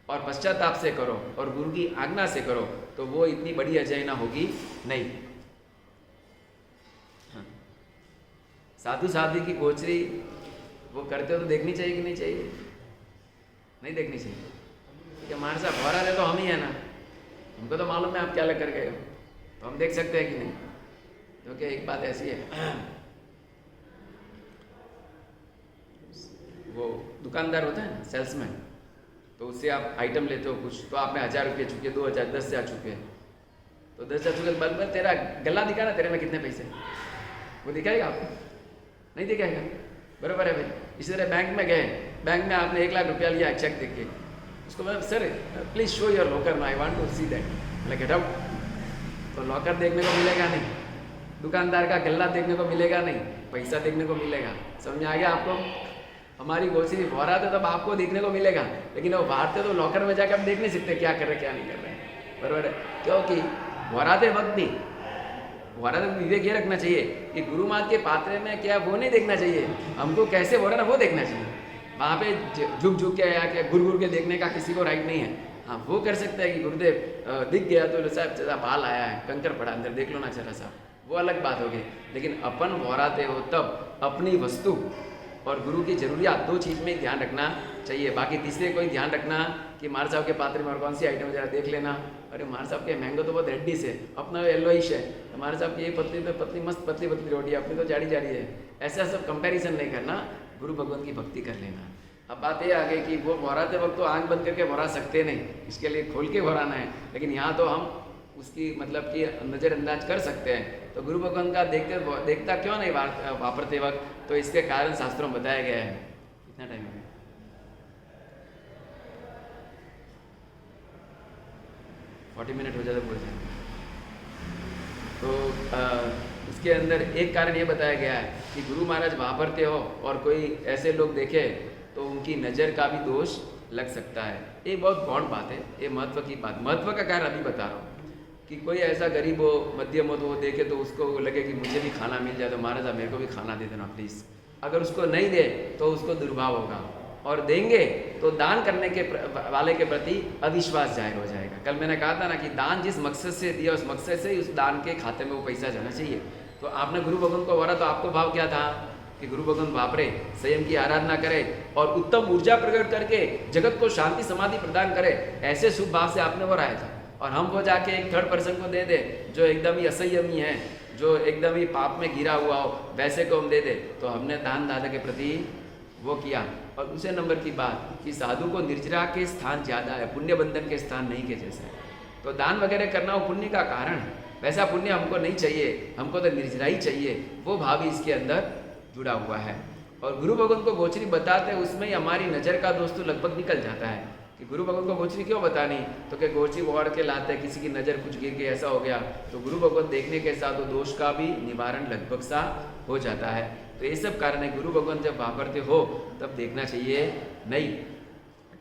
और पश्चाताप से करो और गुरु की आज्ञा से करो, तो वो इतनी बड़ी अजयना होगी नहीं। हाँ। साधु साध्वी की गोचरी वो करते हो तो देखनी चाहिए कि नहीं चाहिए? नहीं देखनी चाहिए। ठीक है, हमारे साथ भरा रहे तो हम ही है ना, हमको तो मालूम है आप क्या लग कर गए हो, तो हम देख सकते हैं कि नहीं? क्योंकि एक बात ऐसी है, वो दुकानदार होता है ना, सेल्समैन, तो उससे आप आइटम लेते हो कुछ, तो आपने 1000 रुपये चुके, 2000, 10,000 चुके, तो 10,000 चुके तो बल तेरा गला दिखा ना, तेरे में कितने पैसे, वो दिखाएगा आपको? नहीं दिखाएगा, बराबर है भाई। इसी तरह बैंक में गए, बैंक में आपने 1 लाख रुपया लिया चेक देख के, उसको बोला sir please show your locker, I want to see that, like get out. तो लॉकर देखने को मिलेगा नहीं, दुकानदार का गल्ला देखने को मिलेगा नहीं, पैसा देखने को मिलेगा। समझ आ गया आपको? हमारी गोचरी भौरा थे तब आपको देखने को मिलेगा, लेकिन वो बाहर थे तो लॉकर में जाकर आप देख नहीं सकते क्या कर रहे क्या नहीं कर रहे, बराबर है? क्योंकि भौराते वक्त नहीं, भौराते विवेक ये रखना चाहिए कि गुरु मात के पात्रे में क्या वो नहीं देखना चाहिए, हमको कैसे भौरा ना वो देखना चाहिए। वहाँ पे झुक झुक के या क्या गुर के देखने का किसी को राइट नहीं है। हाँ, वो कर सकते हैं कि गुरुदेव दिख गया तो साहब जरा बाल आया है, कंकर पड़ा अंदर, देख लो ना जरा सा, वो अलग बात होगी। लेकिन अपन भौराते हो तब अपनी वस्तु और गुरु की जरूरियात 2 चीज़ में ध्यान रखना चाहिए। बाकी तीसरे कोई ध्यान रखना कि मार साहब के पात्रे में और कौन सी आइटम जरा देख लेना, अरे मार साहब के मैंगो तो बहुत रेड्डी से, अपना येलोइश है, हमारे साहब की ये पतली तो पतली मस्त पतली पतली रोटी है, अपनी तो जाड़ी जाड़ी है। ऐसा सब कंपैरिजन नहीं करना, गुरु भगवान की भक्ति कर लेना। अब बात ये आ गई कि वो भौराते वक्त तो आँख बंद करके भौरा सकते नहीं, इसके लिए खोल के भौराना है, लेकिन यहाँ तो हम उसकी मतलब कि नज़रअंदाज कर सकते हैं। तो गुरु भगवान का देखता क्यों नहीं वापरते वक्त, तो इसके कारण शास्त्रों में बताया गया है। कितना टाइम है? 40 मिनट हो जाता पूरे टाइम। तो इसके अंदर एक कारण ये बताया गया है कि गुरु महाराज वापरते हो और कोई ऐसे लोग देखे तो उनकी नज़र का भी दोष लग सकता है। ये बहुत गौण बात है, ये महत्व की बात, महत्व का कारण अभी बता रहा हूँ कि कोई ऐसा गरीब हो, मध्यम हो, तो वो देखे तो उसको लगे कि मुझे भी खाना मिल जाए, तो महाराज साहब मेरे को भी खाना दे देना प्लीज़। अगर उसको नहीं दे तो उसको दुर्भाव होगा, और देंगे तो दान करने के वाले के प्रति अविश्वास जाहिर हो जाएगा। कल मैंने कहा था ना कि दान जिस मकसद से दिया उस मकसद से ही उस दान के खाते में वो पैसा जाना चाहिए। तो आपने गुरु भगवान को बोला तो आपको भाव क्या था कि गुरु भगवान वापरे, संयम की आराधना करे और उत्तम ऊर्जा प्रकट करके जगत को शांति समाधि प्रदान करे, ऐसे शुभ भाव से आपने वो राया था। और हम वो जाके एक थर्ड पर्सन को दे दे जो एकदम ही असंयमी है, जो एकदम ही पाप में गिरा हुआ हो, वैसे को हम दे दे, तो हमने दान दादा के प्रति वो किया। और दूसरे नंबर की बात कि साधु को निर्जरा के स्थान ज़्यादा है, पुण्य बंधन के स्थान नहीं के जैसे। तो दान वगैरह करना वो पुण्य का कारण है, वैसा पुण्य हमको नहीं चाहिए, हमको तो निर्जरा ही चाहिए, वो भाव ही इसके अंदर जुड़ा हुआ है। और गुरु भगवान को गोचरी बताते हैं उसमें ही हमारी नज़र का दोस्त लगभग निकल जाता है कि गुरु भगवान को गोचरी क्यों बतानी, तो क्या गोचरी ओढ़ के लाते हैं, किसी की नज़र कुछ गिर के ऐसा हो गया, तो गुरु भगवान देखने के साथ वो दोष का भी निवारण लगभग सा हो जाता है। तो ये सब कारण है। गुरु भगवान जब वापरते हो तब देखना चाहिए नहीं,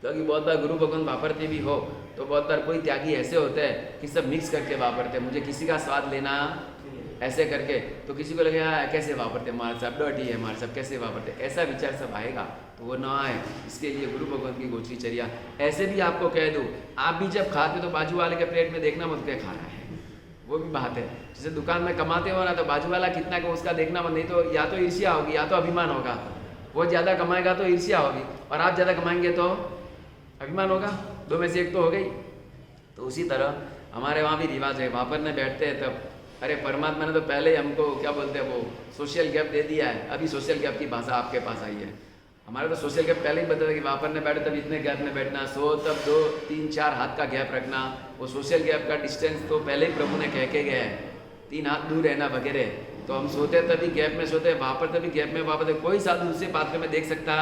क्योंकि बहुत बार गुरु भगवान वापरते भी हो तो बहुत बार कोई त्यागी ऐसे होते हैं कि सब मिक्स करके वापरते हैं। मुझे किसी का स्वाद लेना ऐसे करके, तो किसी को लगेगा कैसे वापरते हमारे साहब, डर्टी है हमारे साहब, कैसे वापरते, ऐसा विचार सब आएगा तो वो ना आए। इसके लिए गुरु भगवान की गोचरीचर्या। ऐसे भी आपको कह दूँ, आप भी जब खाते तो बाजू वाले के प्लेट में देखना मत क्या खा रहा है, वो भी बात है। जैसे दुकान में कमाते हो ना तो बाजू वाला कितना का उसका देखना मत, नहीं तो या तो ईर्ष्या होगी या तो अभिमान होगा। वो ज़्यादा कमाएगा तो ईर्ष्या होगी और आप ज़्यादा कमाएंगे तो अभिमान होगा, दो में से एक तो हो गई। तो उसी तरह हमारे वहाँ भी रिवाज है, वापरने बैठते हैं तब अरे परमात्मा ने तो पहले ही हमको क्या बोलते हैं वो सोशल गैप दे दिया है। अभी सोशल गैप की भाषा आपके पास आई है, हमारे तो सोशल गैप पहले ही बता था कि वापरने बैठे तब इतने गैप में बैठना, सो तब 2-3-4 हाथ का गैप रखना। वो सोशल गैप का डिस्टेंस तो पहले ही प्रभु ने कह के गया है, 3 हाथ दूर रहना वगैरह। तो हम सोते तभी गैप में सोते, वापर तभी गैप में वापरते। कोई साधु दूसरे पात्र में देख सकता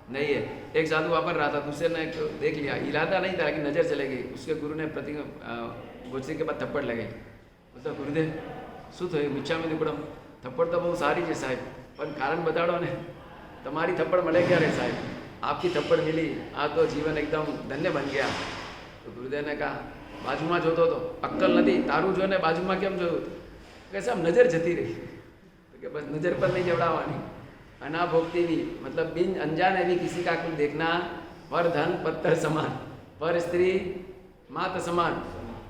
नहीं है। एक साधु वापर रहा था, दूसरे ने देख लिया, इरादा नहीं था कि नज़र चले गई, उसके गुरु ने गोचरी के बाद थप्पड़ लगे। बोलता गुरुदेव શું થયું, મીઠામાં દીપડમ થપ્પડ તો બહુ સારી છે સાહેબ, પણ કારણ બતાડો ને, તમારી થપ્પડ મળે ક્યારે સાહેબ, आपकी थप्पड़ मिली, आ तो जीवन एकदम धन्य बन गया। तो गुरुदेव ने कहा बाजूમાં જોતો તો અક્કલ નથી, તારું જોઈને બાજુમાં કેમ જોયું, कैसे हम नज़र जती रही। तो क्या बस नज़र पर नहीं जवड़ावानी, अनाभोक्ति भी मतलब बिन अनजान है भी किसी का कुल देखना। पर धन पत्थर समान, पर स्त्री मात समान,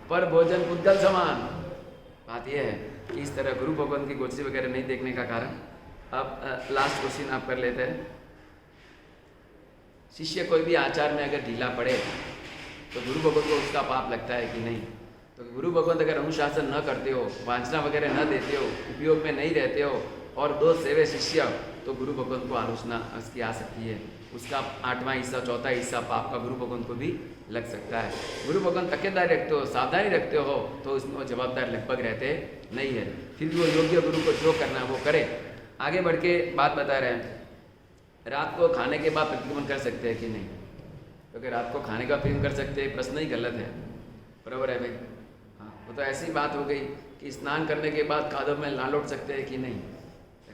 पर भोजन पुद्गल समान। बात यह है कि इस तरह गुरु भगवान की गोचरी वगैरह नहीं देखने का कारण। अब लास्ट क्वेश्चन आप कर लेते हैं। शिष्य कोई भी आचार में अगर ढीला पड़े तो गुरु भगवान को उसका पाप लगता है कि नहीं? तो गुरु भगवान अगर अनुशासन न करते हो, वांछना वगैरह न देते हो, उपयोग में नहीं रहते हो और दोष सेवे शिष्य, तो गुरु भगवान को आलोचना उसकी आ सकती है। उसका 8वां हिस्सा 4था हिस्सा पाप का गुरु भगवान को भी लग सकता है। गुरु भगवान तकेदारी रखते हो, सावधानी रखते हो तो उसमें वो जवाबदार लगभग रहते नहीं है। फिर भी वो योग्य गुरु को जो करना है वो करे। आगे बढ़ के बात बता रहे हैं, रात को खाने के बाद प्रतिक्रमण कर सकते हैं कि नहीं? क्योंकि रात को खाने का प्रेम कर सकते हैं, प्रश्न ही गलत है, बराबर है भाई? हाँ, वो तो ऐसी बात हो गई कि स्नान करने के बाद खादों में ना लौट सकते हैं कि नहीं?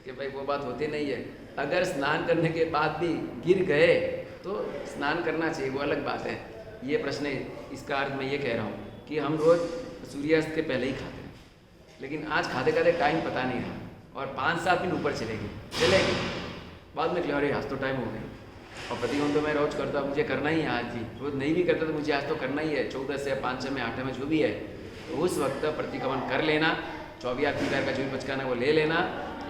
कि भाई वो बात होती नहीं है। अगर स्नान करने के बाद भी गिर गए तो स्नान करना चाहिए, वो अलग बात है। ये प्रश्न है, इसका अर्थ मैं ये कह रहा हूँ कि हम रोज़ सूर्यास्त के पहले ही खाते हैं, लेकिन आज खाते खाते टाइम पता नहीं रहा और 5-7 दिन ऊपर चलेगी, बाद में अरे आज तो टाइम हो गई। और प्रतिक्रमण तो मैं रोज करता हूँ, मुझे करना ही है, आज भी रोज नहीं भी करता तो मुझे आज तो करना ही है, 14 से 5 में 8 में जो भी है, तो उस वक्त प्रतिक्रमण कर लेना। 24 का जो भी बचकाना वो ले लेना,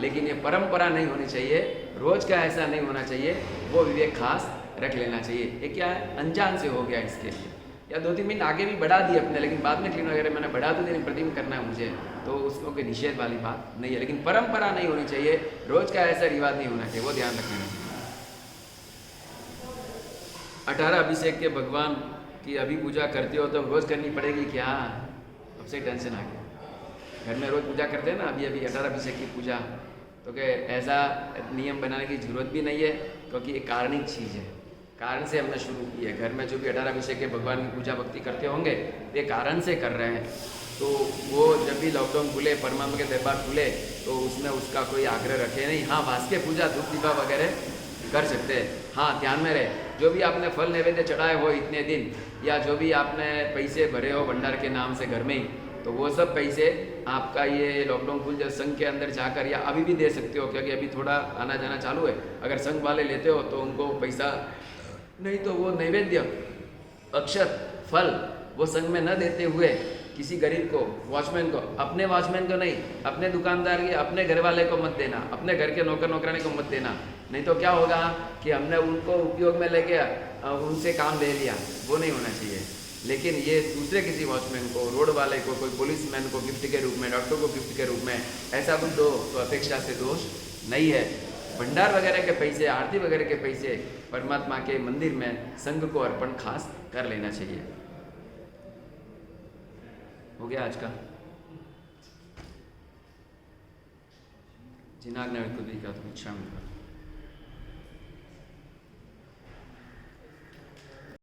लेकिन ये परंपरा नहीं होनी चाहिए, रोज का ऐसा नहीं होना चाहिए, वो विवेक खास रख लेना चाहिए। ये क्या है, अनजान से हो गया इसके लिए, या 2-3 मिनट आगे भी बढ़ा दिए अपने, लेकिन बाद में क्लीन वगैरह मैंने बढ़ा तो नहीं, प्रतिक्रमण करना है मुझे, तो उसको कोई निषेध वाली बात नहीं है। लेकिन परंपरा नहीं होनी चाहिए, रोज का ऐसा रिवाज नहीं होना चाहिए, वो ध्यान रखना चाहिए। 18 अभिषेक के भगवान की अभी पूजा करते हो तो रोज करनी पड़ेगी क्या? अब से टेंशन आ गया। घर में रोज पूजा करते हैं ना, अभी 18 अभिषेक की पूजा, तो क्या ऐसा नियम बनाने की जरूरत भी नहीं है, क्योंकि एक कारणिक चीज़ है, कारण से हमने शुरू की है। घर में जो भी 18 अभिषेक के भगवान की पूजा भक्ति करते होंगे वे कारण से कर रहे हैं। तो वो जब भी लॉकडाउन खुले, परमात्मा के दरबार खुले, तो उसमें उसका कोई आग्रह रखे नहीं। हाँ, वास्के पूजा धूप दीपा वगैरह कर सकते हैं। हाँ, ध्यान में रहे, जो भी आपने फल नैवेद्य चढ़ाए हो इतने दिन, या जो भी आपने पैसे भरे हो भंडार के नाम से घर में ही, तो वो सब पैसे आपका ये लॉकडाउन खुल जाए संघ के अंदर जाकर, या अभी भी दे सकते हो, क्योंकि अभी थोड़ा आना जाना चालू है। अगर संघ वाले लेते हो तो उनको पैसा नहीं, तो वो नैवेद्य अक्षत फल वो संघ में न देते हुए किसी गरीब को, वॉचमैन को, अपने वॉचमैन को नहीं, अपने दुकानदार के, अपने घर वाले को मत देना, अपने घर के नौकर नौकरानी को मत देना। नहीं तो क्या होगा कि हमने उनको उपयोग में लेके उनसे काम ले लिया, वो नहीं होना चाहिए। लेकिन ये दूसरे किसी वॉचमैन को, रोड वाले को, कोई पुलिसमैन को गिफ्ट के रूप में, डॉक्टर को गिफ्ट के रूप में, ऐसा कुछ दो तो अपेक्षा से दोष नहीं है। भंडार वगैरह के पैसे, आरती वगैरह के पैसे परमात्मा के मंदिर में संघ को अर्पण खास कर लेना चाहिए। हो गया आज का जिनाग्न कुछ भी का तो इच्छा में